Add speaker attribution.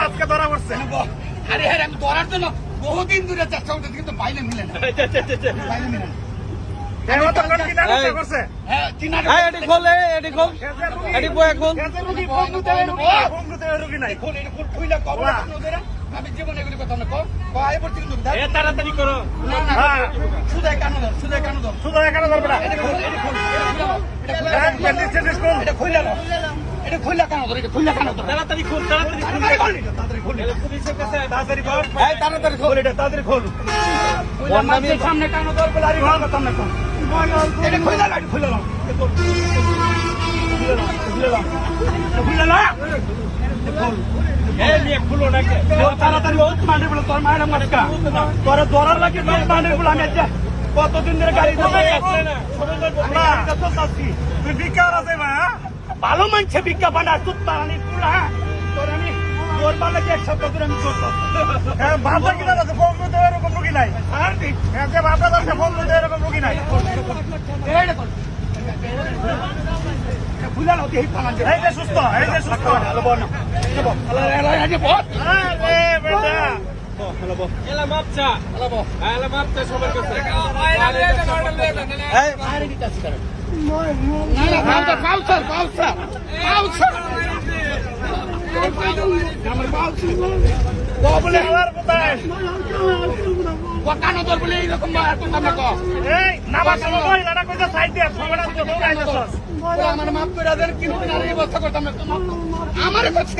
Speaker 1: আজকে ধরা পড়ছে।
Speaker 2: আরে হ্যাঁ আমি ধরার জন্য বহুদিন দূরে চেষ্টা করতেছি কিন্তু বাইরে মিলে না। বাইরে মিলে না। আমি জীবনে এগুলি কথা না
Speaker 1: তাড়াতাড়ি করো।
Speaker 2: সুদাই কেন ধর সুদাই কেন ধর
Speaker 1: সুদাই কেন ধরবে না?
Speaker 2: এটা খুললা এটা খুললা কেন ধর এটা খুললা কেন ধর
Speaker 1: তাড়াতাড়ি খোল, তাড়াতাড়ি খোল, পুলিশের কাছে তাড়াতাড়ি কর,
Speaker 2: তাড়াতাড়ি খোল
Speaker 1: এটা তাড়াতাড়ি খোল।
Speaker 2: মানুষের সামনে কেন ধর বলে আরে ভালো কথা না এটা খুললা না এটা খুললা না
Speaker 1: তাড়াতাড়ি তোর মায়ের মাসকা তোর ধরার লাগে মানের বলে আমি কতদিন ধরে গাড়ি তুই ভিক্ষা আছে মা ভালো মানছে ভিক্ষা বানা তুই তারানি পুরা তোর আমি তোর বালা কি এক সপ্তাহ ধরে আমি করতাম। হ্যাঁ ভাবটা কিনা আছে ফোন দিতে এরকম রুগী নাই। হ্যাঁ যে ভাবটা আছে ফোন দিতে এরকম রুগী নাই। এই যে সুস্থ
Speaker 2: আমার মাপ করে দেন কিন্তু এই অবস্থা করতাম না আমার
Speaker 1: কাছে